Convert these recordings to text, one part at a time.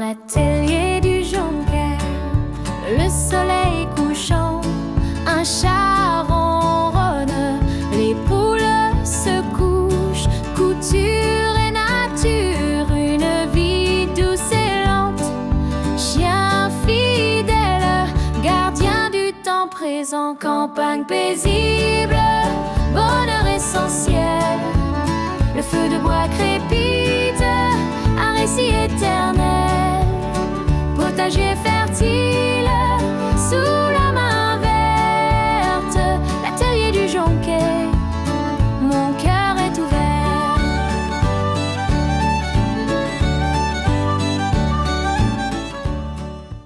l'atelier du jonquet, le soleil couchant, un chat ronronne, les poules se couchent, couture et nature, une vie douce et lente, chien fidèle, gardien du temps présent, campagne paisible, bonheur essentiel, le feu de bois crépite, un récit éternel, potager fertile, sous la main verte, l'atelier du jonquet, mon cœur est ouvert.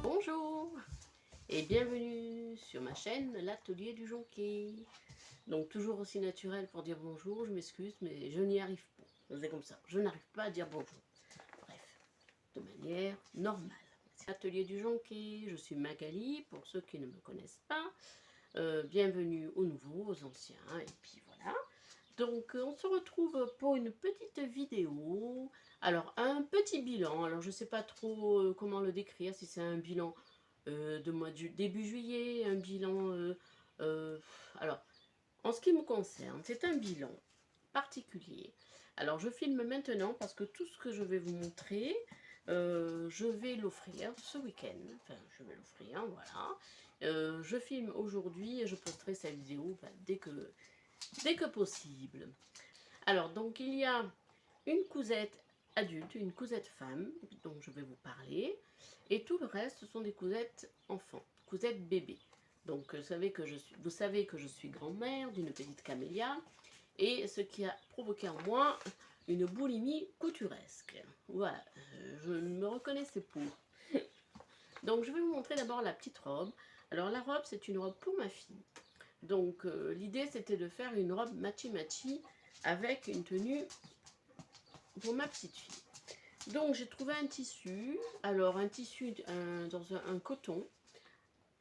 Bonjour et bienvenue sur ma chaîne l'atelier du jonquet. Donc toujours aussi naturel pour dire bonjour, je m'excuse mais je n'y arrive pas. C'est comme ça, je n'arrive pas à dire bonjour. Bref, de manière normale. Atelier du jonquet, je suis Magali pour ceux qui ne me connaissent pas. Bienvenue aux nouveaux, aux anciens et puis voilà. Donc on se retrouve pour une petite vidéo. Alors un petit bilan, alors je sais pas trop comment le décrire, si c'est un bilan de mois de début juillet, un bilan alors en ce qui me concerne, c'est un bilan particulier. Alors je filme maintenant parce que tout ce que je vais vous montrer, je vais l'offrir ce week-end. Enfin, je vais l'offrir, voilà. Je filme aujourd'hui et je posterai cette vidéo dès que possible. Alors, donc il y a une cousette adulte, une cousette femme, dont je vais vous parler. Et tout le reste, ce sont des cousettes enfants, cousettes bébés. Donc, vous savez que je suis grand-mère d'une petite camélia. Et ce qui a provoqué en moi une boulimie couturesque. Voilà, je me reconnaissais pour. Donc je vais vous montrer d'abord la petite robe. Alors la robe, c'est une robe pour ma fille. Donc l'idée c'était de faire une robe matchy-matchy avec une tenue pour ma petite fille. Donc j'ai trouvé un tissu, alors un tissu dans un coton,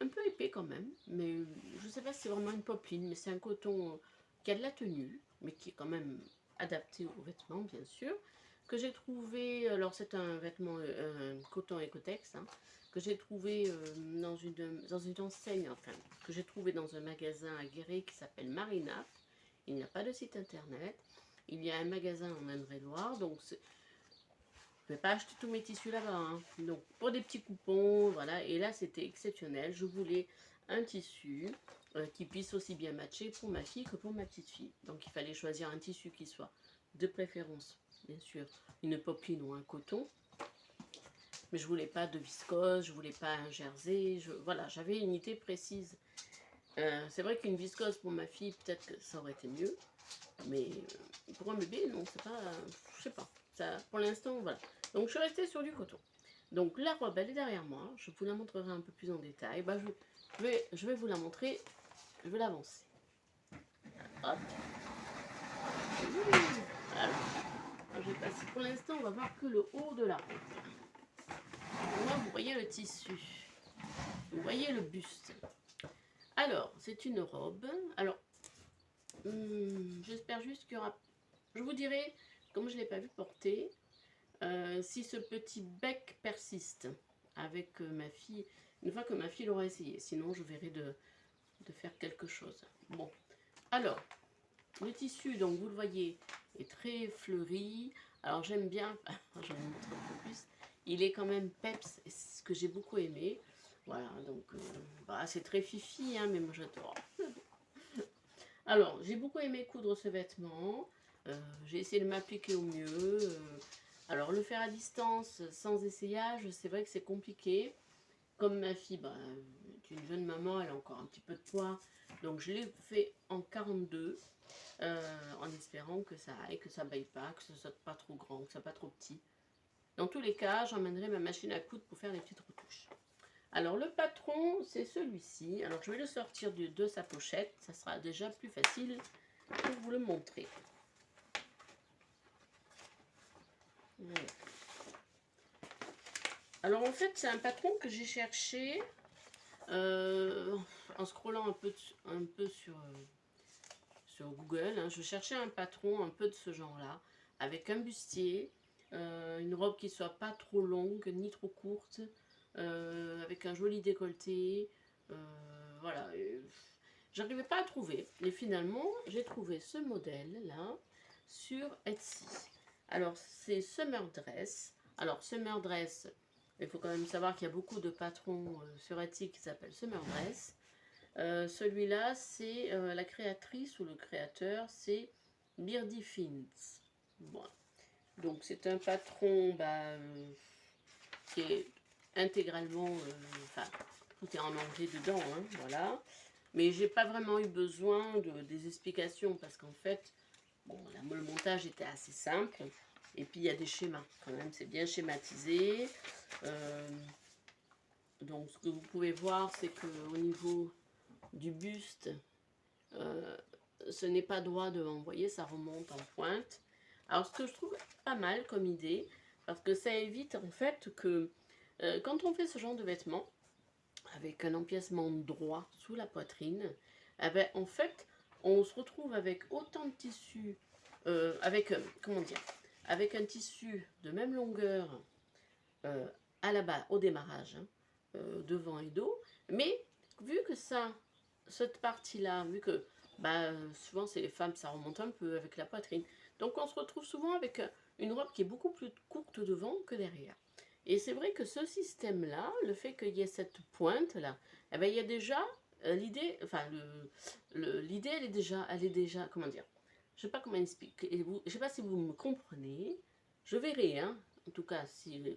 un peu épais quand même, mais je ne sais pas si c'est vraiment une popeline, mais c'est un coton qui a de la tenue, mais qui est quand même adapté aux vêtements, bien sûr, que j'ai trouvé, alors c'est un vêtement, un coton Ecotex, hein, que j'ai trouvé dans une enseigne, enfin, que j'ai trouvé dans un magasin à Guéret qui s'appelle Marina. Il n'y a pas de site internet, il y a un magasin en Indre-et-Loire, donc je ne vais pas acheter tous mes tissus là-bas, hein. Donc pour des petits coupons, voilà, et là c'était exceptionnel, je voulais un tissu qui puisse aussi bien matcher pour ma fille que pour ma petite fille. Donc il fallait choisir un tissu qui soit de préférence, bien sûr, une popeline ou un coton. Mais je voulais pas de viscose, je voulais pas un jersey, voilà, j'avais une idée précise. C'est vrai qu'une viscose pour ma fille, peut-être que ça aurait été mieux. Mais pour un bébé, non, c'est pas, je sais pas. Ça, pour l'instant, voilà. Donc je suis restée sur du coton. Donc la robe, elle est derrière moi. Je vous la montrerai un peu plus en détail. Bah, je vais vous la montrer. Je vais l'avancer. Hop. Voilà. Je vais passer. Pour l'instant, on va voir que le haut de la robe. Moi, vous voyez le tissu. Vous voyez le buste. Alors, c'est une robe. Alors, j'espère juste qu'il y aura... Je vous dirai, comme je ne l'ai pas vu porter, si ce petit bec persiste avec ma fille, une fois que ma fille l'aura essayé. Sinon, je verrai de faire quelque chose. Bon, alors, le tissu, donc vous le voyez, est très fleuri. Alors j'aime bien, je vais vous montrer un peu plus, il est quand même peps, ce que j'ai beaucoup aimé. Voilà, donc bah, c'est très fifi, hein, mais moi j'adore. Alors, j'ai beaucoup aimé coudre ce vêtement. J'ai essayé de m'appliquer au mieux. Alors, le faire à distance, sans essayage, c'est vrai que c'est compliqué. Comme ma fille bah, est une jeune maman, elle a encore un petit peu de poids. Donc, je l'ai fait en 42, en espérant que ça aille, que ça ne baille pas, que ce soit pas trop grand, que ce soit pas trop petit. Dans tous les cas, j'emmènerai ma machine à coudre pour faire les petites retouches. Alors le patron, c'est celui-ci. Alors je vais le sortir de sa pochette. Ça sera déjà plus facile pour vous le montrer. Voilà. Alors en fait, c'est un patron que j'ai cherché en scrollant un peu sur Google. Hein. Je cherchais un patron un peu de ce genre-là, avec un bustier, Une robe qui soit pas trop longue ni trop courte, avec un joli décolleté. Voilà. J'arrivais pas à trouver. Et finalement, j'ai trouvé ce modèle-là sur Etsy. Alors, c'est Summer Dress. Alors, Summer Dress, il faut quand même savoir qu'il y a beaucoup de patrons sur Etsy qui s'appellent Summer Dress. Celui-là, c'est la créatrice ou le créateur, c'est Birdie Fins. Voilà. Donc, c'est un patron qui est intégralement, enfin, tout est en anglais dedans, hein, voilà. Mais j'ai pas vraiment eu besoin des explications parce qu'en fait, bon, le montage était assez simple. Et puis il y a des schémas quand même, c'est bien schématisé. Donc ce que vous pouvez voir, c'est qu'au niveau du buste, ce n'est pas droit devant, vous voyez, ça remonte en pointe. Alors ce que je trouve pas mal comme idée, parce que ça évite en fait que quand on fait ce genre de vêtements, avec un empiècement droit sous la poitrine, eh ben, en fait, on se retrouve avec autant de tissu, comment dire, avec un tissu de même longueur à la base, au démarrage, hein, devant et dos, mais vu que cette partie-là, vu que souvent c'est les femmes, ça remonte un peu avec la poitrine, donc on se retrouve souvent avec une robe qui est beaucoup plus courte devant que derrière. Et c'est vrai que ce système-là, le fait qu'il y ait cette pointe-là, eh ben, il y a déjà l'idée, enfin, l'idée, elle est déjà, comment dire, je sais pas comment expliquer, je sais pas si vous me comprenez, je verrai, hein, en tout cas,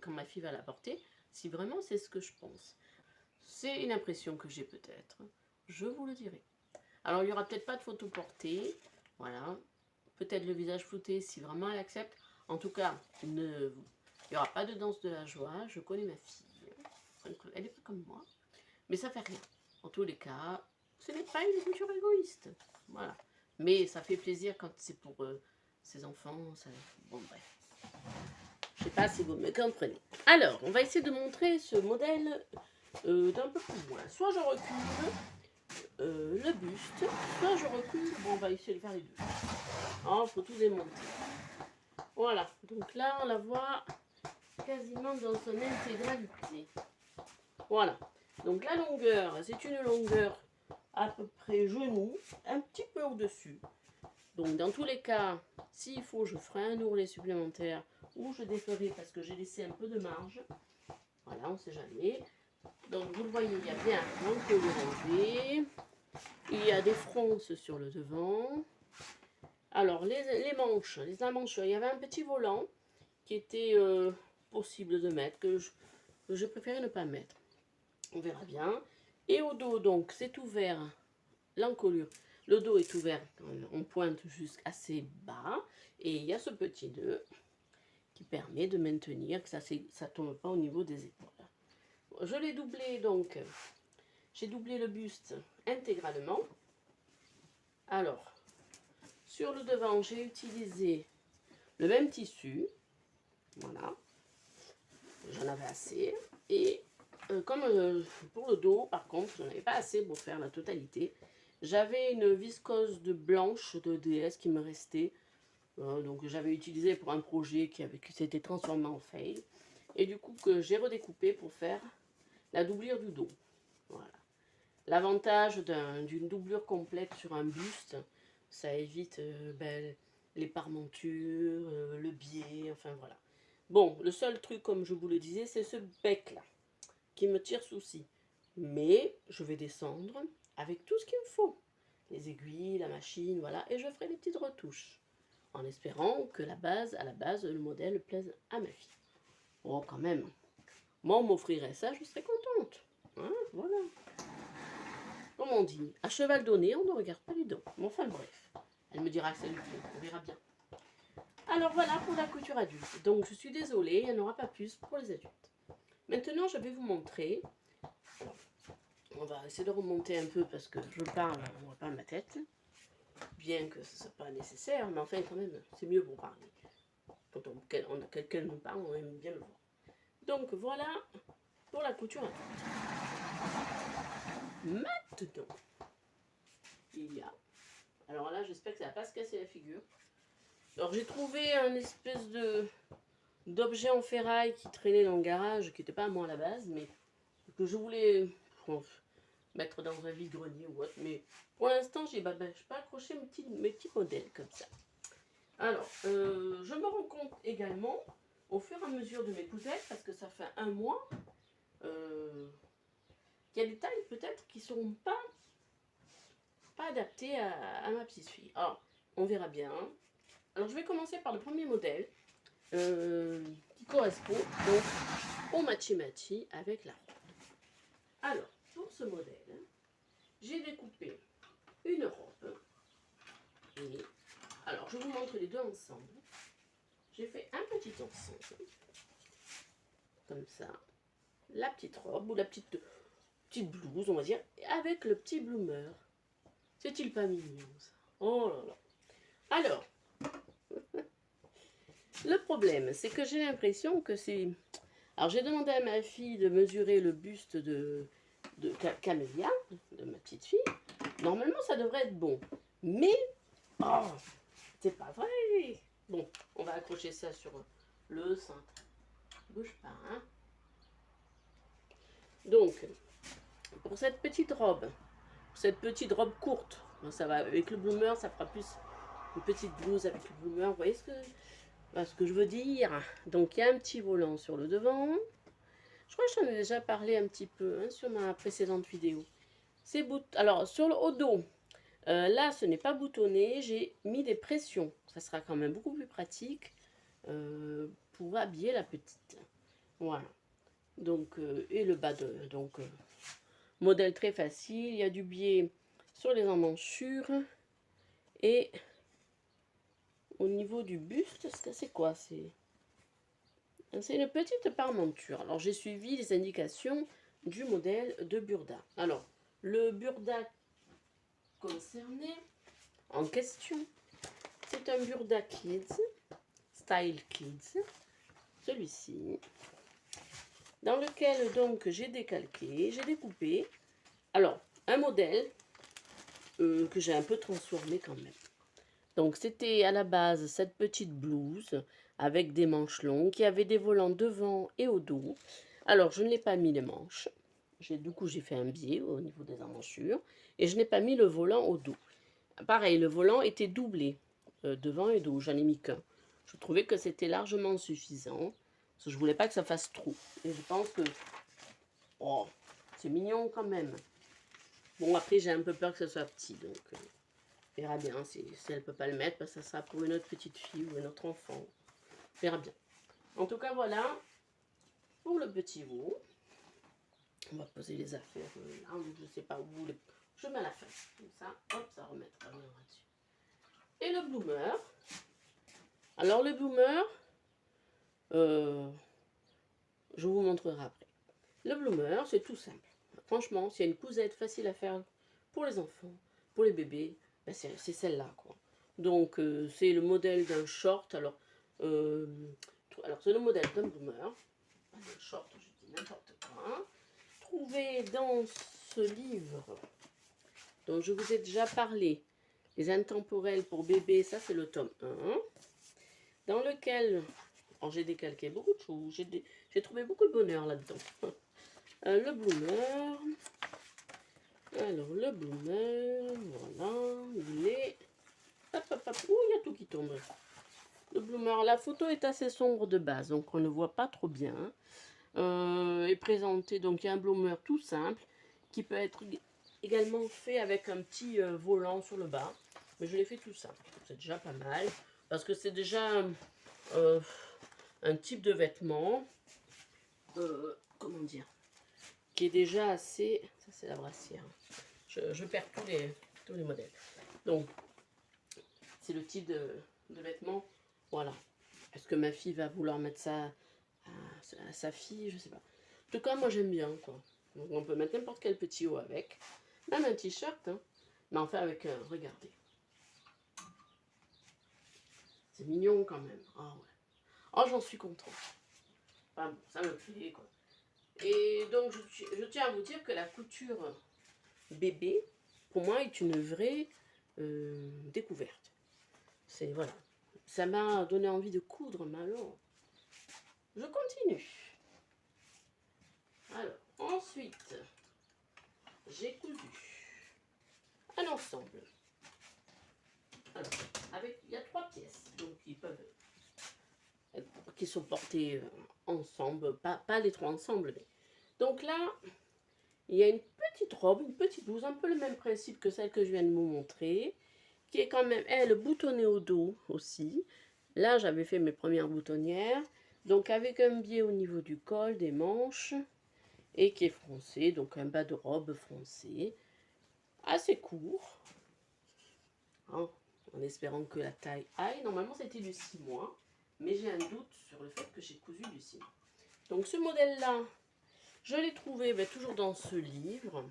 quand ma fille va la porter, si vraiment c'est ce que je pense. C'est une impression que j'ai peut-être, je vous le dirai. Alors, il n'y aura peut-être pas de photo portée, voilà, peut-être le visage flouté si vraiment elle accepte. En tout cas, il n'y aura pas de danse de la joie, je connais ma fille. Elle n'est pas comme moi, mais ça fait rien. En tous les cas, ce n'est pas une culture égoïste. Voilà. Mais ça fait plaisir quand c'est pour ses enfants. Bon, bref. Je ne sais pas si vous me comprenez. Alors, on va essayer de montrer ce modèle d'un peu plus loin. Soit je recule le buste, soit je recule. Bon, on va essayer de faire les deux. Il faut tout démonter. Voilà. Donc là, on la voit quasiment dans son intégralité. Voilà. Donc la longueur, c'est une longueur à peu près genou, un petit peu au-dessus. Donc dans tous les cas, s'il faut, je ferai un ourlet supplémentaire ou je déferai parce que j'ai laissé un peu de marge. Voilà, on ne sait jamais. Donc vous le voyez, il y a bien l'encolure rangée. Il y a des fronces sur le devant. Alors les manches, il y avait un petit volant qui était possible de mettre, que je préférais ne pas mettre. On verra bien. Et au dos, donc, c'est ouvert, l'encolure. Le dos est ouvert, on pointe jusqu'assez bas. Et il y a ce petit nœud qui permet de maintenir que ça ne tombe pas au niveau des épaules. Je l'ai doublé, donc, j'ai doublé le buste intégralement. Alors, sur le devant, j'ai utilisé le même tissu. Voilà. J'en avais assez. Et comme pour le dos, par contre, je n'en avais pas assez pour faire la totalité. J'avais une viscose de blanche de DS qui me restait. Donc j'avais utilisé pour un projet qui s'était transformé en fail. Et du coup, que j'ai redécoupé pour faire la doublure du dos. Voilà. L'avantage d'une doublure complète sur un buste, ça évite les parmentures, le biais, enfin voilà. Bon, le seul truc, comme je vous le disais, c'est ce bec-là, qui me tire souci. Mais je vais descendre avec tout ce qu'il me faut. Les aiguilles, la machine, voilà. Et je ferai des petites retouches. En espérant que à la base, le modèle plaise à ma fille. Oh, quand même. Moi, on m'offrirait ça, je serais contente. Hein, voilà. Comme on dit, à cheval donné, on ne regarde pas les dents. Mais enfin, bref. Elle me dira que ça lui plaît. On verra bien. Alors voilà pour la couture adulte. Donc je suis désolée, il n'y en aura pas plus pour les adultes. Maintenant je vais vous montrer. On va essayer de remonter un peu parce que je parle, on ne voit pas ma tête. Bien que ce ne soit pas nécessaire, mais enfin quand même, c'est mieux pour parler. Quand quelqu'un nous parle, on aime bien le voir. Donc voilà pour la couture adulte. Maintenant, il y a... Alors là, j'espère que ça ne va pas se casser la figure. Alors j'ai trouvé un espèce de d'objets en ferraille qui traînaient dans le garage, qui n'étaient pas à moi à la base, mais que je voulais mettre dans un vide-grenier ou autre. Mais pour l'instant, je n'ai pas accroché mes petits modèles comme ça. Alors, je me rends compte également, au fur et à mesure de mes cousettes, parce que ça fait un mois, qu'il y a des tailles peut-être qui ne seront pas adaptées à ma petite fille. Alors, on verra bien. Alors, je vais commencer par le premier modèle, qui correspond donc au matchi-matchi avec la robe. Alors, pour ce modèle, j'ai découpé une robe. Et, alors, je vous montre les deux ensemble. J'ai fait un petit ensemble, comme ça, la petite robe ou la petite blouse, on va dire, avec le petit bloomer. C'est-il pas mignon, ça? Oh là là. Alors, le problème, c'est que j'ai l'impression que c'est... Alors, j'ai demandé à ma fille de mesurer le buste de Camélia, de ma petite fille. Normalement, ça devrait être bon. Mais, oh, c'est pas vrai. Bon, on va accrocher ça sur le cintre. Bouge pas, hein. Donc, pour cette petite robe courte, ça va avec le bloomer, ça fera plus une petite blouse avec le bloomer. Vous voyez ce que je veux dire? Donc, il y a un petit volant sur le devant. Je crois que j'en ai déjà parlé un petit peu sur ma précédente vidéo. Alors, sur le haut dos, là, ce n'est pas boutonné. J'ai mis des pressions. Ça sera quand même beaucoup plus pratique pour habiller la petite. Voilà. Donc, et le bas donc, modèle très facile. Il y a du biais sur les emmanchures. Et au niveau du buste, c'est quoi? C'est une petite parmenture. Alors, j'ai suivi les indications du modèle de Burda. Alors, le Burda concerné, en question, c'est un Burda Kids, Style Kids, celui-ci, dans lequel, donc, j'ai décalqué, j'ai découpé, alors, un modèle que j'ai un peu transformé quand même. Donc, c'était à la base cette petite blouse avec des manches longues, qui avait des volants devant et au dos. Alors, je ne l'ai pas mis les manches. Du coup, j'ai fait un biais au niveau des emmanchures. Et je n'ai pas mis le volant au dos. Pareil, le volant était doublé, devant et dos. J'en ai mis qu'un. Je trouvais que c'était largement suffisant. Parce que je ne voulais pas que ça fasse trop. Et je pense que... Oh, c'est mignon quand même. Bon, après, j'ai un peu peur que ce soit petit. Donc, on verra bien si elle ne peut pas le mettre. Parce que ça sera pour une autre petite fille ou un autre enfant. On verra bien. En tout cas, voilà. Pour le petit veau. On va poser les affaires là, je ne sais pas où. Je mets à la fin. Comme ça, hop, ça remettra bien là-dessus. Et le bloomer. Alors, le bloomer, je vous montrerai après. Le bloomer, c'est tout simple. Franchement, s'il y a une cousette facile à faire pour les enfants, pour les bébés, ben c'est celle-là, quoi. Donc, c'est le modèle d'un short. Alors c'est le modèle d'un bloomer. Pas d'un short, je dis n'importe quoi. Trouvé dans ce livre dont je vous ai déjà parlé, Les intemporels pour bébé, ça c'est le tome 1, dans lequel j'ai décalqué beaucoup de choses, j'ai trouvé beaucoup de bonheur là-dedans. Le bloomer, alors le bloomer, voilà, il est, hop, hop, hop, ouh, il y a tout qui tombe. Le bloomer, la photo est assez sombre de base, donc on ne voit pas trop bien. Est présenté, donc il y a un bloomer tout simple qui peut être également fait avec un petit volant sur le bas, mais je l'ai fait tout simple, c'est déjà pas mal parce que c'est déjà un type de vêtement comment dire, qui est déjà assez, ça c'est la brassière, je perds tous les modèles, donc c'est le type de vêtement, voilà. Est-ce que ma fille va vouloir mettre ça à sa fille, je sais pas. En tout cas, moi j'aime bien, quoi. Donc on peut mettre n'importe quel petit haut avec. Même un t-shirt, hein. Mais enfin avec, regardez. C'est mignon quand même. Oh ouais. Oh, j'en suis contente. Enfin bon, ça me plaît, quoi. Et donc je tiens à vous dire que la couture bébé, pour moi, est une vraie découverte. C'est, voilà. Ça m'a donné envie de coudre, mais alors... je continue. Alors, ensuite, j'ai cousu un ensemble. Alors, il y a 3 pièces, donc qui sont portées ensemble, pas les 3 ensemble. Mais... Donc là, il y a une petite robe, une petite blouse, un peu le même principe que celle que je viens de vous montrer, qui est quand même, elle, boutonnée au dos aussi. Là, j'avais fait mes premières boutonnières, donc avec un biais au niveau du col, des manches, et qui est froncé, donc un bas de robe froncé, assez court, hein, en espérant que la taille aille. Normalement, c'était du 6 mois, mais j'ai un doute sur le fait que j'ai cousu du 6 mois. Donc ce modèle-là, je l'ai trouvé toujours dans ce livre.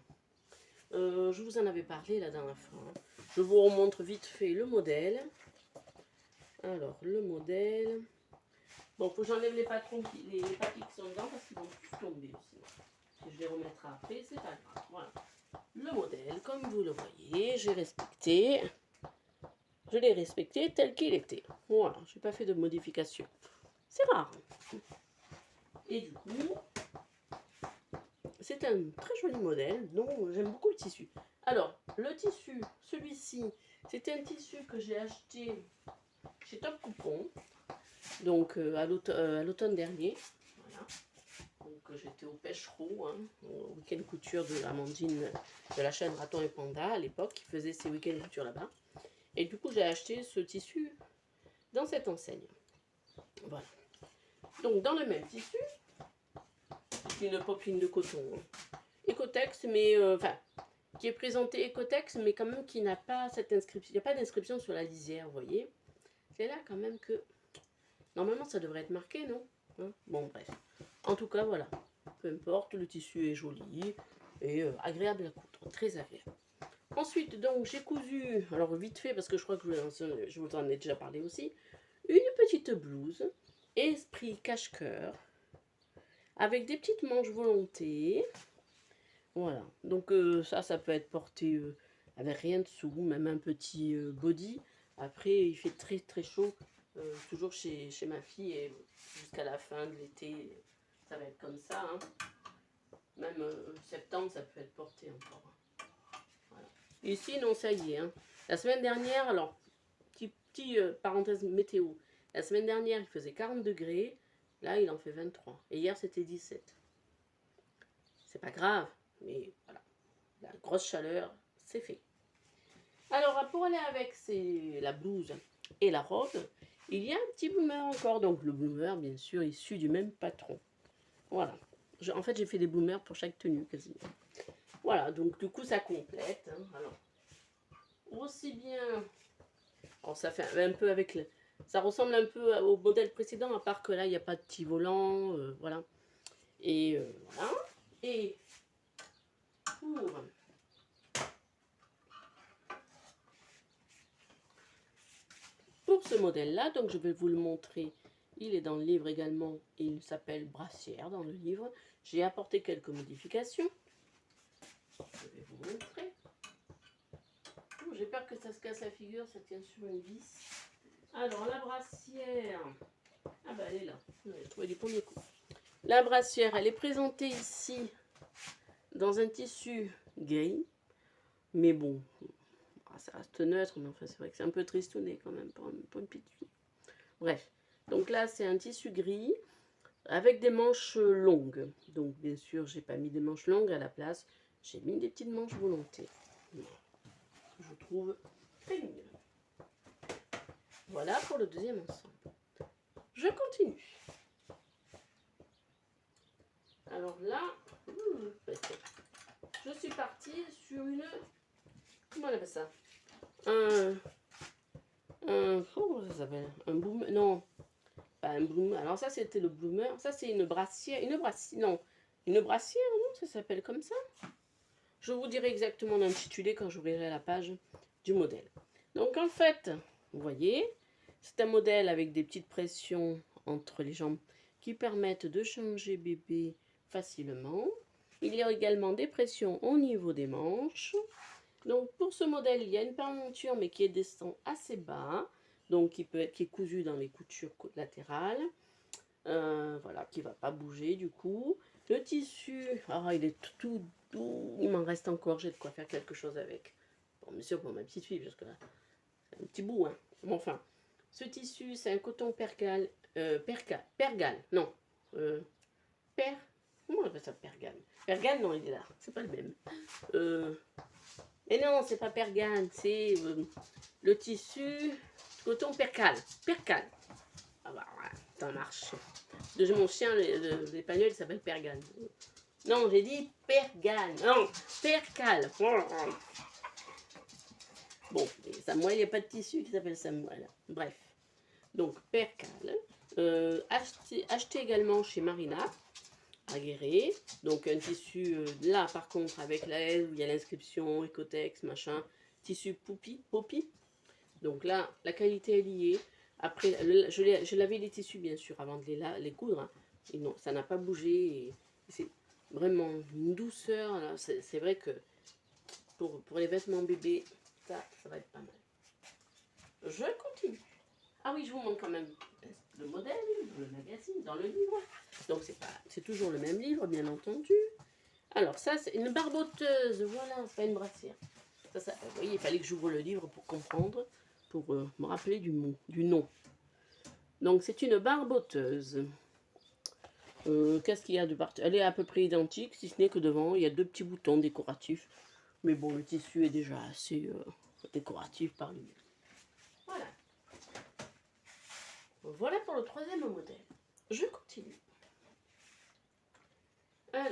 Je vous en avais parlé la dernière fois. Je vous remontre vite fait le modèle. Alors, le modèle. Bon, il faut que j'enlève les patrons, les papiers qui sont dedans parce qu'ils vont tous tomber aussi. Je vais les remettre après, c'est pas grave. Voilà. Le modèle, comme vous le voyez, je l'ai respecté tel qu'il était. Voilà, je n'ai pas fait de modification. C'est rare. Et du coup, c'est un très joli modèle, dont j'aime beaucoup le tissu. Alors, le tissu, celui-ci, c'était un tissu que j'ai acheté chez Top Coupon, donc à l'automne dernier. Voilà. Donc j'étais au Pêchereau, hein, au week-end couture de Amandine de la chaîne Raton et Panda à l'époque, qui faisait ses week-ends couture là-bas. Et du coup, j'ai acheté ce tissu dans cette enseigne. Voilà. Donc, dans le même tissu, c'est une popeline de coton. Hein. Ecotex, mais qui est présenté Ecotex, mais quand même qui n'a pas cette inscription. Il n'y a pas d'inscription sur la lisière, vous voyez. C'est là quand même que... Normalement, ça devrait être marqué, non hein. Bon, bref. En tout cas, voilà. Peu importe, le tissu est joli et agréable à coudre. Très agréable. Ensuite, donc, j'ai cousu, alors vite fait, parce que je crois que je vous en ai déjà parlé aussi, une petite blouse, esprit cache-cœur, avec des petites manches volonté. Voilà, donc ça peut être porté avec rien dessous, même un petit body. Après, il fait très très chaud, toujours chez ma fille, et jusqu'à la fin de l'été, ça va être comme ça. Hein. Même septembre, ça peut être porté encore. Voilà. Ici, non, ça y est. Hein. La semaine dernière, alors, petit parenthèse météo, la semaine dernière, il faisait 40 degrés, là, il en fait 23. Et hier, c'était 17. C'est pas grave, mais voilà. La grosse chaleur, c'est fait. Alors, pour aller avec la blouse et la robe, il y a un petit bloomer encore. Donc, le bloomer, bien sûr, issu du même patron. Voilà. En fait, j'ai fait des bloomers pour chaque tenue, quasiment. Voilà, donc du coup, ça complète. Hein. Alors, aussi bien... Alors, ça fait un peu avec... Ça ressemble un peu au modèle précédent, à part que là, il n'y a pas de petit volant. Voilà. Et voilà. Et pour ce modèle-là, donc je vais vous le montrer. Il est dans le livre également. Il s'appelle Brassière dans le livre. J'ai apporté quelques modifications. Je vais vous montrer. Oh, j'ai peur que ça se casse la figure, ça tient sur une vis. Alors, la brassière. Ah bah elle est là. J'ai trouvé du premier coup. La brassière, elle est présentée ici dans un tissu gris. Mais bon, ça reste neutre, mais enfin c'est vrai que c'est un peu tristouné quand même pour une petite fille. Bref, donc là c'est un tissu gris avec des manches longues. Donc bien sûr, j'ai pas mis des manches longues à la place, j'ai mis des petites manches volonté. Je trouve très mignon. Voilà pour le deuxième ensemble. Je continue. Alors là, je suis partie sur une... Comment on appelle ça? Comment ça s'appelle? Un bloomer? Non, pas un bloomer. Alors ça, c'était le bloomer. Ça, c'est une brassière. Une brassière, non, ça s'appelle comme ça. Je vous dirai exactement l'intitulé quand j'ouvrirai la page du modèle. Donc en fait, vous voyez, c'est un modèle avec des petites pressions entre les jambes qui permettent de changer bébé facilement. Il y a également des pressions au niveau des manches. Donc pour ce modèle, il y a une paremonture mais qui descend assez bas, donc qui est cousu dans les coutures latérales. Voilà, qui va pas bouger du coup. Le tissu, il est tout doux, il m'en reste encore, j'ai de quoi faire quelque chose avec. Bon, bien sûr pour ma petite fille, parce que là, c'est un petit bout, hein. Bon, enfin, ce tissu, c'est un coton pergal, non, per, comment on appelle ça, pergal? Pergal, non, il est là, c'est pas le même. Mais non, c'est pas pergane, c'est le tissu coton percal. Ah bah ouais, ça marche. De mon chien, l'espagnol, il s'appelle pergane. Non, j'ai dit pergane, non, percal. Bon, Samuel, il n'y a pas de tissu qui s'appelle Samuel. Bref, donc percal. Acheté également chez Marina, à Guéret. Donc un tissu, là par contre, avec la S où il y a l'inscription, Ecotex, machin. Tissu Poppy. Donc là, la qualité est liée. Après, je lavais les tissus, bien sûr, avant de les coudre. Hein. Et non, ça n'a pas bougé. C'est vraiment une douceur. C'est vrai que pour les vêtements bébés, ça va être pas mal. Je continue. Ah oui, je vous montre quand même le modèle, le magazine, dans le livre. Donc c'est toujours le même livre, bien entendu. Alors ça, c'est une barboteuse. Voilà, c'est pas une brassière. Ça, vous voyez, il fallait que j'ouvre le livre pour comprendre, pour me rappeler du nom. Donc c'est une barboteuse. Qu'est-ce qu'il y a de partout? Elle est à peu près identique, si ce n'est que devant, il y a 2 petits boutons décoratifs. Mais bon, le tissu est déjà assez décoratif par lui-même. Voilà. Voilà pour le 3e modèle. Je continue. Alors,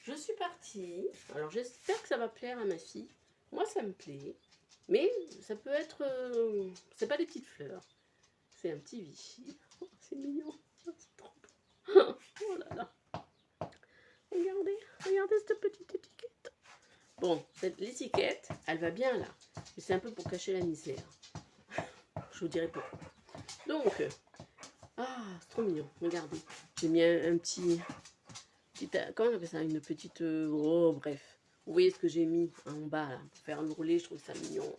je suis partie. Alors j'espère que ça va plaire à ma fille. Moi ça me plaît. Mais ça peut être... c'est pas des petites fleurs. C'est un petit Vichy. Oh, c'est mignon. Oh, c'est trop beau. Oh là là. Regardez cette petite étiquette. Bon, l'étiquette, elle va bien là. Mais c'est un peu pour cacher la misère. Je vous dirai pourquoi. Donc, c'est trop mignon. Regardez. J'ai mis un petit... Comment on appelle ça? Une petite... bref. Vous voyez ce que j'ai mis en bas là, pour faire l'ourlet, je trouve ça mignon.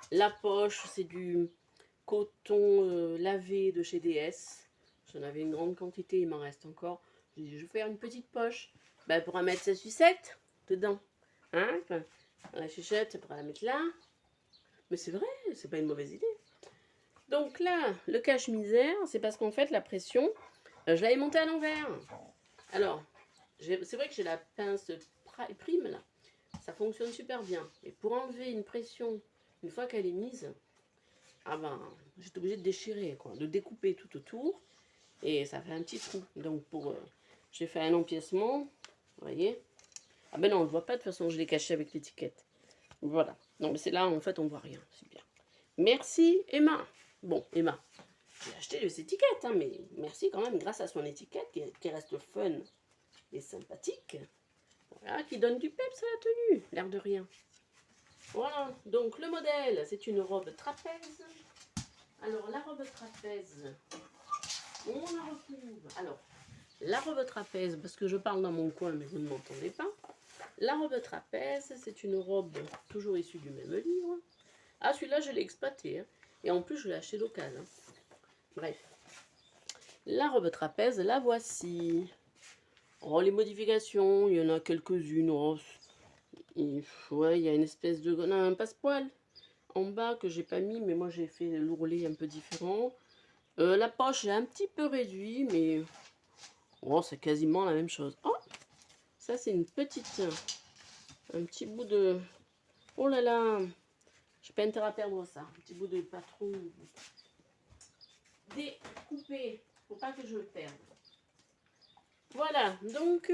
La poche, c'est du coton lavé de chez DS. J'en avais une grande quantité, il m'en reste encore. J'ai dit, je vais faire une petite poche. Ben, pour mettre sa sucette dedans. Hein? Enfin, la chuchette, pour la mettre là. Mais c'est vrai, c'est pas une mauvaise idée. Donc là, le cache-misère, c'est parce qu'en fait, la pression, je l'avais montée à l'envers. Alors, c'est vrai que j'ai la pince prime là. Ça fonctionne super bien. Et pour enlever une pression, une fois qu'elle est mise, j'étais obligée de déchirer, quoi, de découper tout autour. Et ça fait un petit trou. Donc j'ai fait un empiècement. Vous voyez? Ah ben non, on ne le voit pas, de toute façon, je l'ai caché avec l'étiquette. Voilà. Non, mais c'est là, en fait, on ne voit rien. C'est bien. Merci, Emma. Bon, Emma, j'ai acheté les étiquettes, hein, mais merci quand même, grâce à son étiquette, qui reste fun et sympathique. Voilà, qui donne du peps à la tenue, l'air de rien. Voilà, donc le modèle, c'est une robe trapèze. Alors, la robe trapèze, on la retrouve. Alors, la robe trapèze, parce que je parle dans mon coin, mais vous ne m'entendez pas. La robe trapèze, c'est une robe toujours issue du même livre. Ah, celui-là, je l'ai exploité. Hein. Et en plus, je l'ai acheté d'occasion. Bref. La robe trapèze, la voici. Oh, les modifications, il y en a quelques-unes. Oh, ouais, il y a une espèce de... Non, un passepoil en bas que j'ai pas mis, mais moi j'ai fait l'ourlet un peu différent. La poche est un petit peu réduit, mais... Oh, c'est quasiment la même chose. Oh, ça c'est une petite... Un petit bout de... Oh là là, j'ai pas intérêt à perdre ça. Un petit bout de patron découpé. Faut pas que je le perde. Voilà, donc,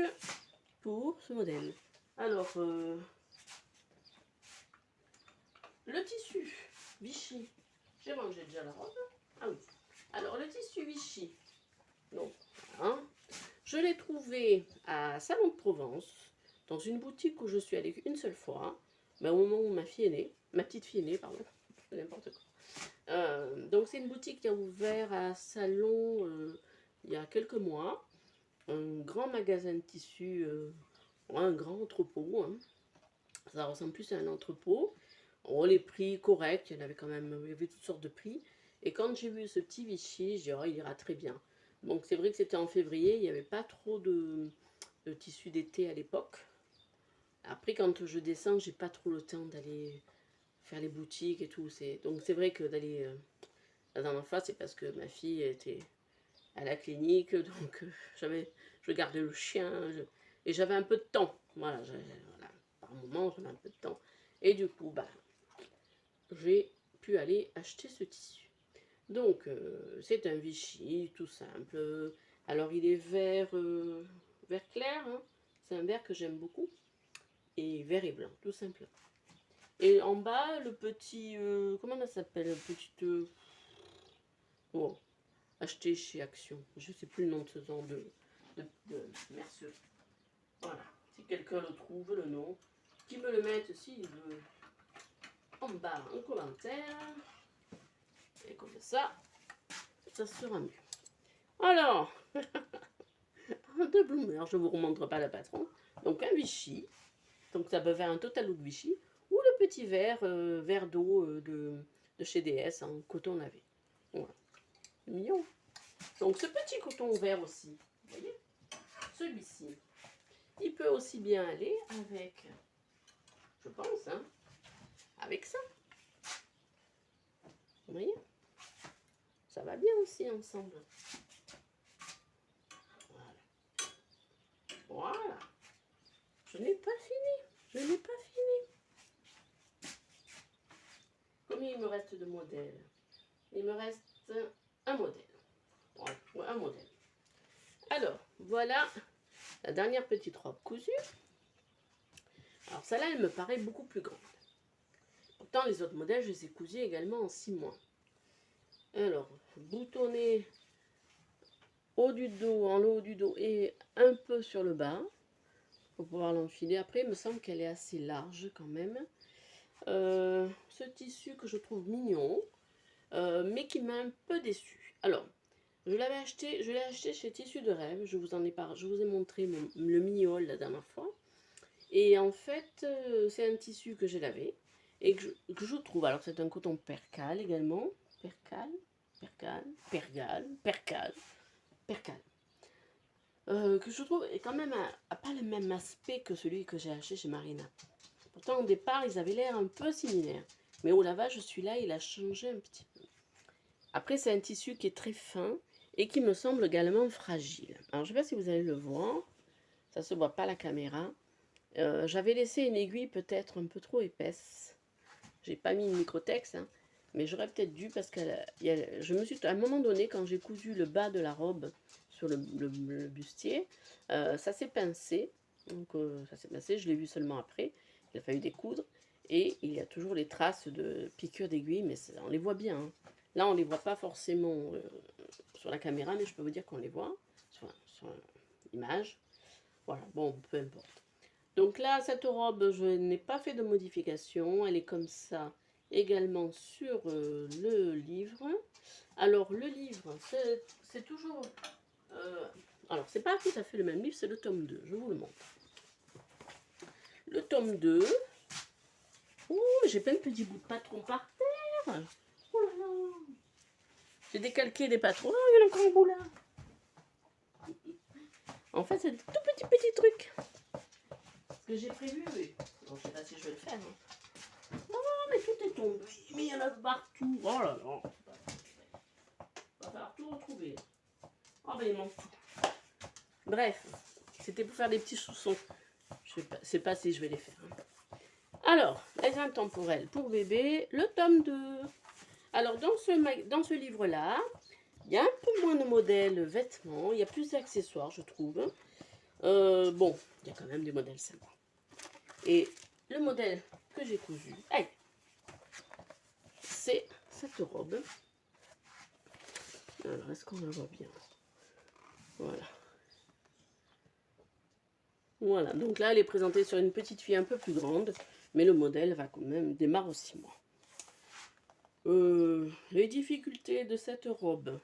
pour ce modèle. Alors, le tissu Vichy. Je vois que j'ai déjà la robe. Ah oui. Alors, le tissu Vichy. Donc, hein, je l'ai trouvé à Salon de Provence, dans une boutique où je suis allée une seule fois, au moment où ma petite fille est née, pardon, n'importe quoi. Donc, c'est une boutique qui a ouvert à Salon il y a quelques mois. Un grand magasin de tissus, un grand entrepôt. Hein. Ça ressemble plus à un entrepôt. Oh, les prix corrects, il y avait toutes sortes de prix. Et quand j'ai vu ce petit Vichy, j'ai dit, oh, il ira très bien. Donc c'est vrai que c'était en février, il n'y avait pas trop de tissu d'été à l'époque. Après, quand je descends, j'ai pas trop le temps d'aller faire les boutiques et tout. Donc c'est vrai que d'aller la dernière fois, c'est parce que ma fille était à la clinique, donc je gardais le chien, et j'avais un peu de temps. Voilà, voilà, par moment, j'avais un peu de temps. Et du coup, bah, j'ai pu aller acheter ce tissu. Donc, c'est un Vichy, tout simple. Alors, il est vert clair, hein. C'est un vert que j'aime beaucoup. Et vert et blanc, tout simplement. Et en bas, le petit... comment ça s'appelle? Oh, acheté chez Action. Je ne sais plus le nom de ce genre de mercerie. Voilà. Si quelqu'un le trouve, le nom, qui me le mette s'il veut en bas en commentaire. Et comme ça sera mieux. Alors, de Bloomer, je ne vous remontre pas le patron. Donc un Vichy. Donc ça peut faire un total look Vichy. Ou le petit verre d'eau de chez DS en coton lavé. Voilà. Mignon. Donc ce petit coton vert aussi, vous voyez, celui-ci, il peut aussi bien aller avec, je pense, hein, avec ça. Vous voyez, ça va bien aussi ensemble. Voilà. Voilà. Je n'ai pas fini. Je n'ai pas fini. Combien il me reste de modèles? Il me reste un modèle. Ouais, un modèle. Alors, voilà la dernière petite robe cousue. Alors, celle-là, elle me paraît beaucoup plus grande. Pourtant, les autres modèles, je les ai cousus également en 6 mois. Alors, boutonné haut du dos, en le haut du dos et un peu sur le bas. Pour pouvoir l'enfiler. Après, il me semble qu'elle est assez large quand même. Ce tissu que je trouve mignon, mais qui m'a un peu déçu. Alors, je l'ai acheté chez Tissu de Rêve. Je vous ai montré le mini-haul la dernière fois. Et en fait, c'est un tissu que j'ai lavé et que je trouve. Alors, c'est un coton percale également. Percale. Que je trouve quand même a pas le même aspect que celui que j'ai acheté chez Marina. Pourtant, au départ, ils avaient l'air un peu similaires. Mais au lavage, celui-là, il a changé un petit peu. Après, c'est un tissu qui est très fin et qui me semble également fragile. Alors, je ne sais pas si vous allez le voir. Ça ne se voit pas à la caméra. J'avais laissé une aiguille peut-être un peu trop épaisse. J'ai pas mis une microtex, hein, mais j'aurais peut-être dû parce que je me suis, à un moment donné, quand j'ai cousu le bas de la robe sur le bustier, ça s'est pincé. Donc, ça s'est pincé, je l'ai vu seulement après. Il a fallu découdre. Et il y a toujours les traces de piqûres d'aiguille, mais on les voit bien. Hein. Là, on ne les voit pas forcément sur la caméra, mais je peux vous dire qu'on les voit sur l'image. Voilà, bon, peu importe. Donc là, cette robe, je n'ai pas fait de modification. Elle est comme ça également sur le livre. Alors, le livre, c'est toujours... alors, c'est pas tout à fait le même livre, c'est le tome 2. Je vous le montre. Le tome 2... Oh, j'ai plein de petits bouts de patron par terre. Oh là là. J'ai décalqué des patrons. Oh, il y en a encore un bout là. En fait, c'est des tout petits trucs. Ce que j'ai prévu, mais... Bon, je sais pas si je vais le faire. Hein. Non, mais tout est tombé. Mais il y en a partout. Oh là là. Il va falloir tout retrouver. Oh, ben il manque tout. Bref, c'était pour faire des petits chaussons. Je sais pas si je vais les faire. Hein. Alors, les intemporels pour bébé, le tome 2. Alors, dans ce livre-là, il y a un peu moins de modèles vêtements, il y a plus d'accessoires, je trouve. Bon, il y a quand même des modèles sympas. Et le modèle que j'ai cousu, c'est cette robe. Alors, est-ce qu'on la voit bien? Voilà. Voilà, donc là, elle est présentée sur une petite fille un peu plus grande, mais le modèle va quand même démarrer aux 6 mois. Les difficultés de cette robe.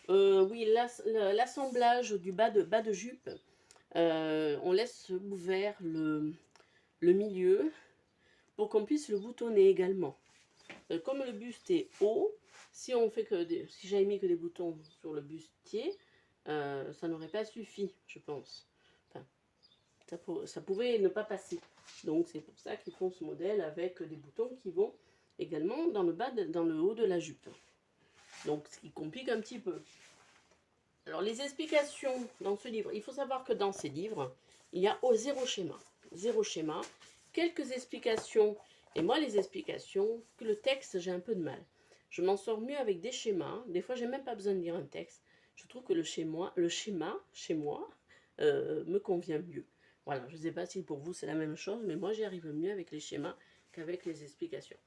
Oui, l'assemblage du bas de jupe, on laisse ouvert le milieu pour qu'on puisse le boutonner également. Comme le buste est haut, si on fait que si j'avais mis que des boutons sur le bustier, ça n'aurait pas suffi, je pense. Enfin, ça pouvait ne pas passer. Donc c'est pour ça qu'ils font ce modèle avec des boutons qui vont également dans le bas, dans le haut de la jupe. Donc ce qui complique un petit peu. Alors les explications dans ce livre, il faut savoir que dans ces livres, il y a zéro schéma. Zéro schéma. Quelques explications. Et moi les explications, que le texte j'ai un peu de mal. Je m'en sors mieux avec des schémas. Des fois j'ai même pas besoin de lire un texte. Je trouve que le schéma chez moi me convient mieux. Voilà, je ne sais pas si pour vous c'est la même chose, mais moi j'y arrive mieux avec les schémas qu'avec les explications.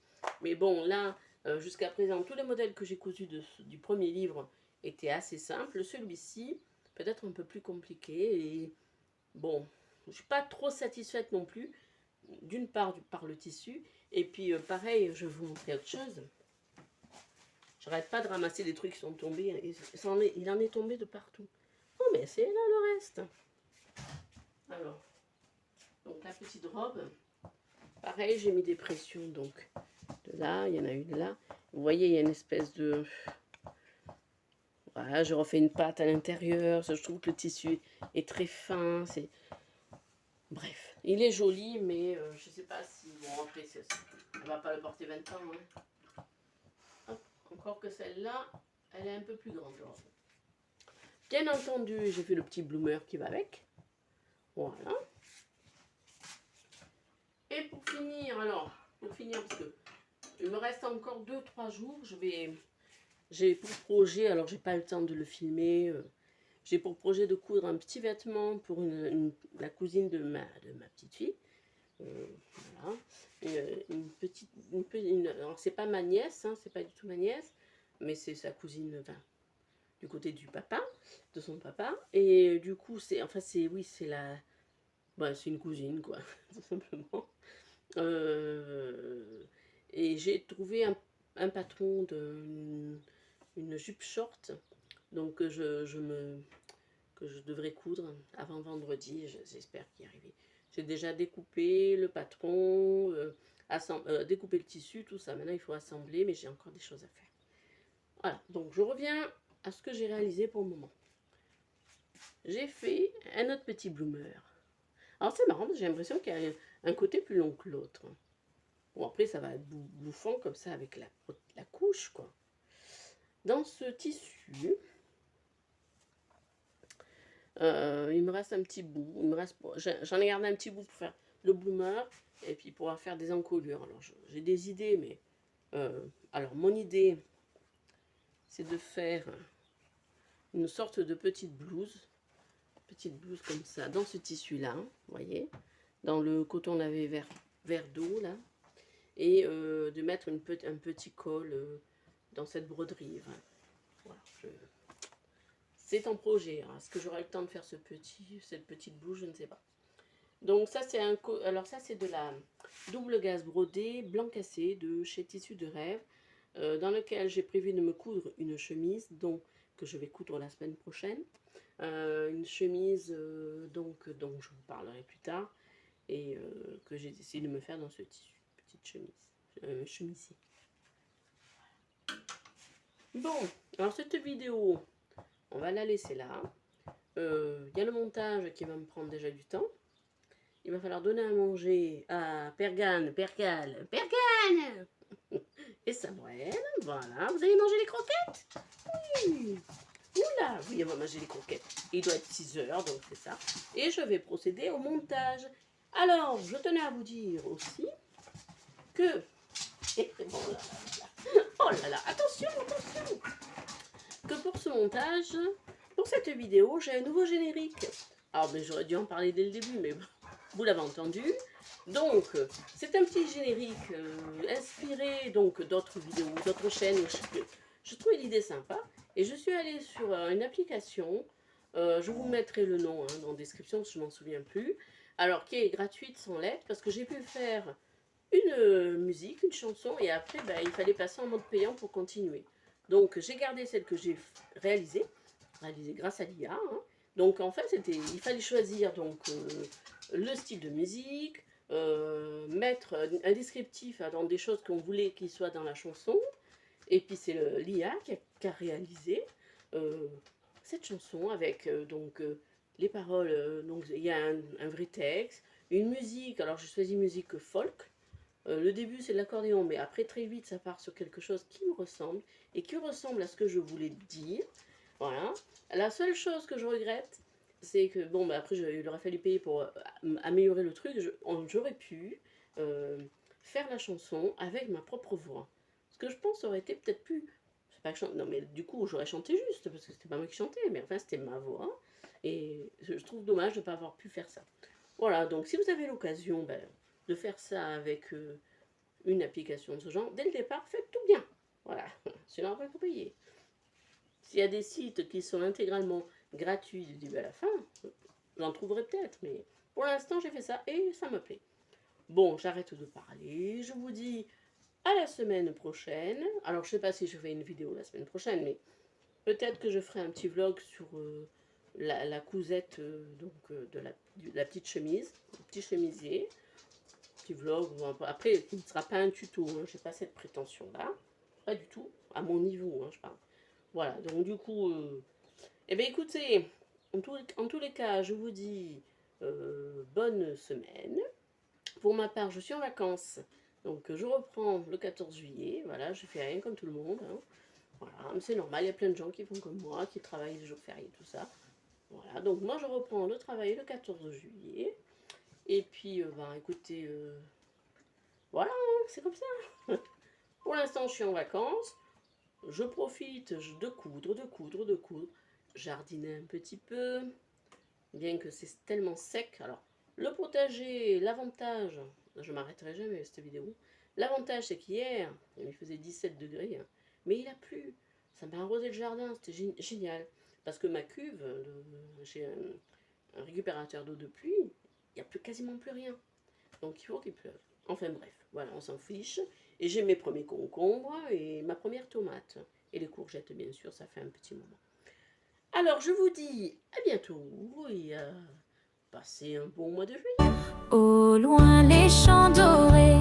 Mais bon, là, jusqu'à présent, tous les modèles que j'ai cousus du premier livre étaient assez simples. Celui-ci, peut-être un peu plus compliqué. Et bon, je ne suis pas trop satisfaite non plus. D'une part, par le tissu. Et puis, pareil, je vais vous montrer autre chose. J'arrête pas de ramasser des trucs qui sont tombés. Il en est tombé de partout. Oh, mais c'est là le reste. Alors, donc la petite robe. Pareil, j'ai mis des pressions, donc de là, il y en a une de là. Vous voyez, il y a une espèce de... Voilà, je refais une pâte à l'intérieur. Je trouve que le tissu est très fin. Bref, il est joli, mais je ne sais pas si... Bon, après, on ne va pas le porter 20 ans. Hein. Hop, encore que celle-là, elle est un peu plus grande. Bien entendu, j'ai fait le petit bloomer qui va avec. Voilà. Et pour finir, parce que il me reste encore 2-3 jours, j'ai pour projet, alors j'ai pas le temps de le filmer, j'ai pour projet de coudre un petit vêtement pour la cousine de ma petite fille. Voilà. Alors c'est pas ma nièce, hein, c'est pas du tout ma nièce, mais c'est sa cousine, enfin, du côté du papa, de son papa. Et du coup, c'est une cousine, quoi, tout simplement. Et j'ai trouvé un patron une jupe short, donc que je devrais coudre avant vendredi. J'espère y arriver. J'ai déjà découpé le patron, découpé le tissu, tout ça. Maintenant, il faut assembler, mais j'ai encore des choses à faire. Voilà, donc je reviens à ce que j'ai réalisé pour le moment. J'ai fait un autre petit bloomer. Alors c'est marrant, j'ai l'impression qu'il y a un côté plus long que l'autre. Bon, après ça va être bouffant comme ça avec la couche, quoi. Dans ce tissu, il me reste un petit bout. J'en ai gardé un petit bout pour faire le bloomer et puis pour faire des encolures. Alors j'ai des idées, mais alors mon idée, c'est de faire une sorte de petite blouse comme ça, dans ce tissu-là, vous voyez, dans le coton lavé vert d'eau, là, et de mettre un petit col dans cette broderie. Voilà, c'est en projet. Est-ce que j'aurai le temps de faire cette petite blouse? Je ne sais pas. Donc ça, c'est de la double gaze brodée blanc cassé de chez Tissus de Rêve, dans lequel j'ai prévu de me coudre une chemise, que je vais coudre la semaine prochaine. Une chemise dont je vous parlerai plus tard et que j'ai décidé de me faire dans ce tissu, petite chemise, chemisier. Bon, alors cette vidéo, on va la laisser là. Il y a le montage qui va me prendre déjà du temps. Il va falloir donner à manger à Pergane et Samuel. Voilà, vous allez manger les croquettes? Oui. Oula, oui, on va manger les croquettes. Il doit être 6 heures, donc c'est ça. Et je vais procéder au montage. Alors, je tenais à vous dire aussi que... Oh là là, attention. Que pour ce montage, pour cette vidéo, j'ai un nouveau générique. Alors, mais j'aurais dû en parler dès le début, mais vous l'avez entendu. Donc, c'est un petit générique inspiré d'autres vidéos, d'autres chaînes. Je trouvais l'idée sympa. Et je suis allée sur une application, je vous mettrai le nom dans la description, je ne m'en souviens plus, alors qui est gratuite sans lettres, parce que j'ai pu faire une musique, une chanson, et après il fallait passer en mode payant pour continuer. Donc j'ai gardé celle que j'ai réalisée grâce à l'IA. Hein. Donc en fait, il fallait choisir le style de musique, mettre un descriptif dans des choses qu'on voulait qu'il soit dans la chanson, Et puis c'est l'IA qui a réalisé cette chanson avec les paroles. Donc il y a un vrai texte, une musique. Alors j'ai choisi musique folk. Le début c'est de l'accordéon, mais après très vite ça part sur quelque chose qui me ressemble et qui ressemble à ce que je voulais dire. Voilà. La seule chose que je regrette, c'est que bon, bah après il aurait fallu payer pour améliorer le truc. J'aurais pu faire la chanson avec ma propre voix. Ce que je pense aurait été peut-être plus. C'est pas que non, mais du coup j'aurais chanté juste parce que c'était pas moi qui chantais, mais enfin c'était ma voix. Et je trouve dommage de ne pas avoir pu faire ça. Voilà, donc si vous avez l'occasion de faire ça avec une application de ce genre, dès le départ, faites tout bien. Voilà, sinon on va vous payer. S'il y a des sites qui sont intégralement gratuits du début à la fin, j'en trouverai peut-être, mais pour l'instant j'ai fait ça et ça me plaît. Bon, j'arrête de parler, je vous dis à la semaine prochaine. Alors je sais pas si je fais une vidéo la semaine prochaine, mais peut-être que je ferai un petit vlog sur la cousette de la petite chemise, le petit chemisier. Petit vlog, après il ne sera pas un tuto, hein, j'ai pas cette prétention là, pas du tout, à mon niveau, hein, je parle. Voilà, donc du coup, eh bien écoutez, en tous les cas, je vous dis bonne semaine. Pour ma part, je suis en vacances, donc je reprends le 14 juillet, voilà, je fais rien comme tout le monde, hein. Voilà, c'est normal, il y a plein de gens qui font comme moi, qui travaillent les jours fériés, tout ça. Voilà, donc moi je reprends le travail le 14 juillet. Et puis, écoutez, voilà, hein, c'est comme ça. Pour l'instant, je suis en vacances. Je profite de coudre. Jardiner un petit peu, bien que c'est tellement sec. Alors, le potager, l'avantage, je m'arrêterai jamais avec cette vidéo. L'avantage, c'est qu'hier, il faisait 17 degrés, hein, mais il a plu. Ça m'a arrosé le jardin, c'était génial. Parce que ma cuve, j'ai un récupérateur d'eau de pluie, il n'y a quasiment plus rien. Donc il faut qu'il pleuve. Enfin bref, voilà, on s'en fiche. Et j'ai mes premiers concombres et ma première tomate. Et les courgettes, bien sûr, ça fait un petit moment. Alors je vous dis à bientôt et passez un bon mois de juillet. Au loin les champs dorés